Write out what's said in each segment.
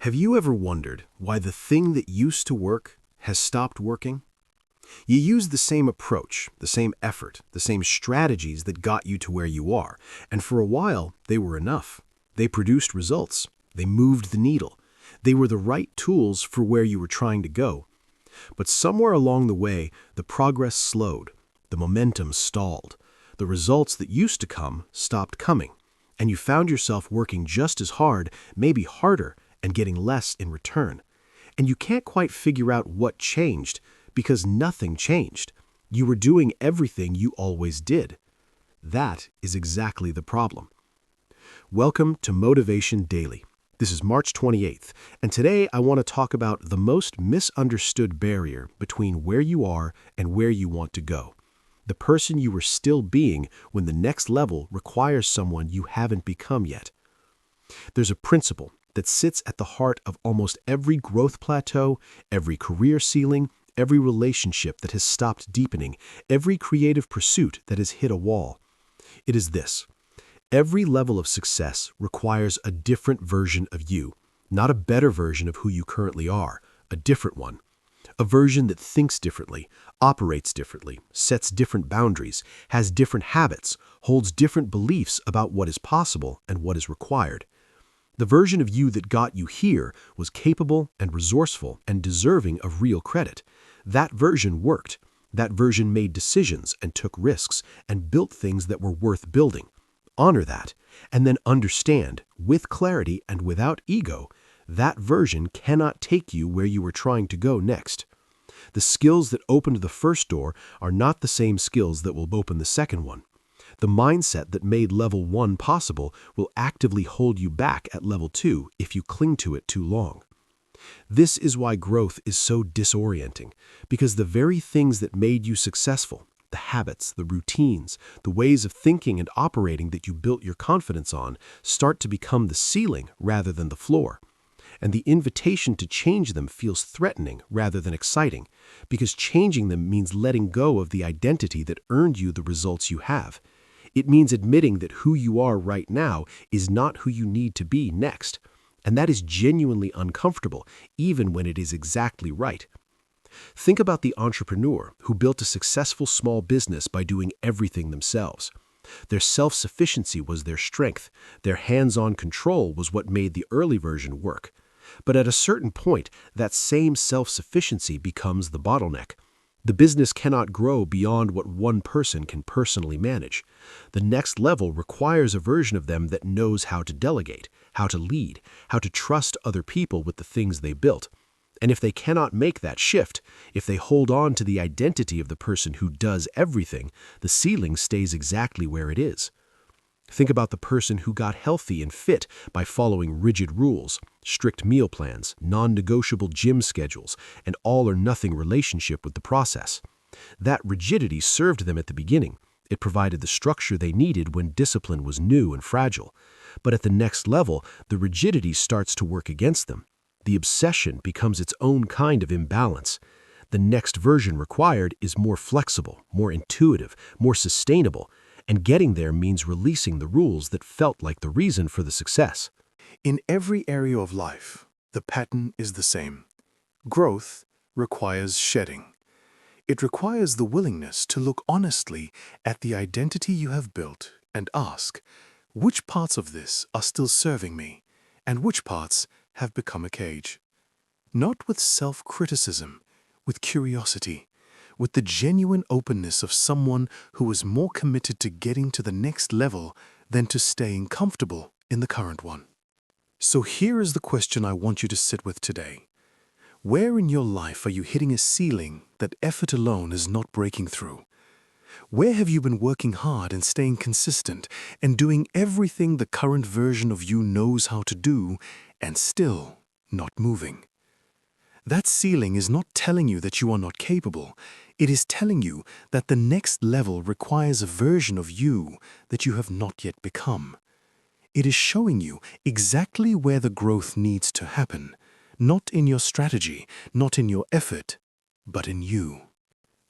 Have you ever wondered why the thing that used to work has stopped working? You use the same approach, the same effort, the same strategies that got you to where you are, and for a while they were enough. They produced results. They moved the needle. They were the right tools for where you were trying to go. But somewhere along the way, the progress slowed. The momentum stalled. The results that used to come stopped coming, and you found yourself working just as hard, maybe harder, and getting less in return. And you can't quite figure out what changed, because nothing changed. You were doing everything you always did. That is exactly the problem. Welcome to Motivation Daily. This is March 28th, and today I want to talk about the most misunderstood barrier between where you are and where you want to go. The person you are still being when the next level requires someone you haven't become yet. There's a principle that sits at the heart of almost every growth plateau, every career ceiling, every relationship that has stopped deepening, every creative pursuit that has hit a wall. It is this: every level of success requires a different version of you, not a better version of who you currently are, a different one. A version that thinks differently, operates differently, sets different boundaries, has different habits, holds different beliefs about what is possible and what is required. The version of you that got you here was capable and resourceful and deserving of real credit. That version worked. That version made decisions and took risks and built things that were worth building. Honor that, and then understand, with clarity and without ego, that version cannot take you where you are trying to go next. The skills that opened the first door are not the same skills that will open the second one. The mindset that made level 1 possible will actively hold you back at level 2 if you cling to it too long. This is why growth is so disorienting, because the very things that made you successful, the habits, the routines, the ways of thinking and operating that you built your confidence on, start to become the ceiling rather than the floor. And the invitation to change them feels threatening rather than exciting, because changing them means letting go of the identity that earned you the results you have. It means admitting that who you are right now is not who you need to be next, and that is genuinely uncomfortable, even when it is exactly right. Think about the entrepreneur who built a successful small business by doing everything themselves. Their self-sufficiency was their strength. Their hands-on control was what made the early version work. But at a certain point, that same self-sufficiency becomes the bottleneck. The business cannot grow beyond what one person can personally manage. The next level requires a version of them that knows how to delegate, how to lead, how to trust other people with the things they built. And if they cannot make that shift, if they hold on to the identity of the person who does everything, the ceiling stays exactly where it is. Think about the person who got healthy and fit by following rigid rules, strict meal plans, non-negotiable gym schedules, and all-or-nothing relationship with the process. That rigidity served them at the beginning. It provided the structure they needed when discipline was new and fragile. But at the next level, the rigidity starts to work against them. The obsession becomes its own kind of imbalance. The next version required is more flexible, more intuitive, more sustainable, and getting there means releasing the rules that felt like the reason for the success. In every area of life, the pattern is the same. Growth requires shedding. It requires the willingness to look honestly at the identity you have built and ask, which parts of this are still serving me, and which parts have become a cage? Not with self-criticism, with curiosity, with the genuine openness of someone who is more committed to getting to the next level than to staying comfortable in the current one. So here is the question I want you to sit with today. Where in your life are you hitting a ceiling that effort alone is not breaking through? Where have you been working hard and staying consistent and doing everything the current version of you knows how to do and still not moving? That ceiling is not telling you that you are not capable. It is telling you that the next level requires a version of you that you have not yet become. It is showing you exactly where the growth needs to happen, not in your strategy, not in your effort, but in you.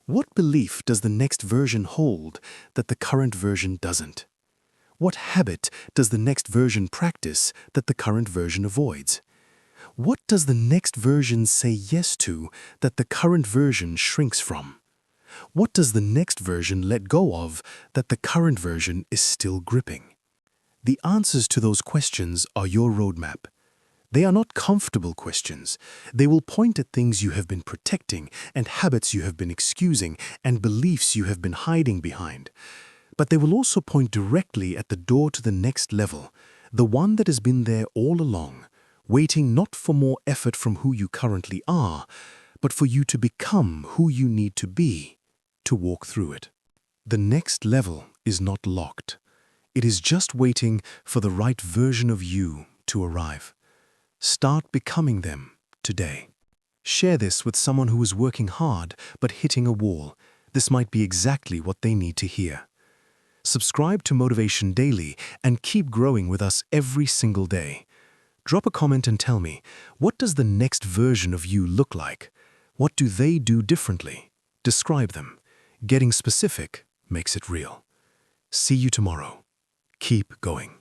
What belief does the next version hold that the current version doesn't? What habit does the next version practice that the current version avoids? What does the next version say yes to that the current version shrinks from? What does the next version let go of that the current version is still gripping? The answers to those questions are your roadmap. They are not comfortable questions. They will point at things you have been protecting and habits you have been excusing and beliefs you have been hiding behind. But they will also point directly at the door to the next level, the one that has been there all along, waiting not for more effort from who you currently are, but for you to become who you need to be to walk through it. The next level is not locked. It is just waiting for the right version of you to arrive. Start becoming them today. Share this with someone who is working hard but hitting a wall. This might be exactly what they need to hear. Subscribe to Motivation Daily and keep growing with us every single day. Drop a comment and tell me, what does the next version of you look like? What do they do differently? Describe them. Getting specific makes it real. See you tomorrow. Keep going.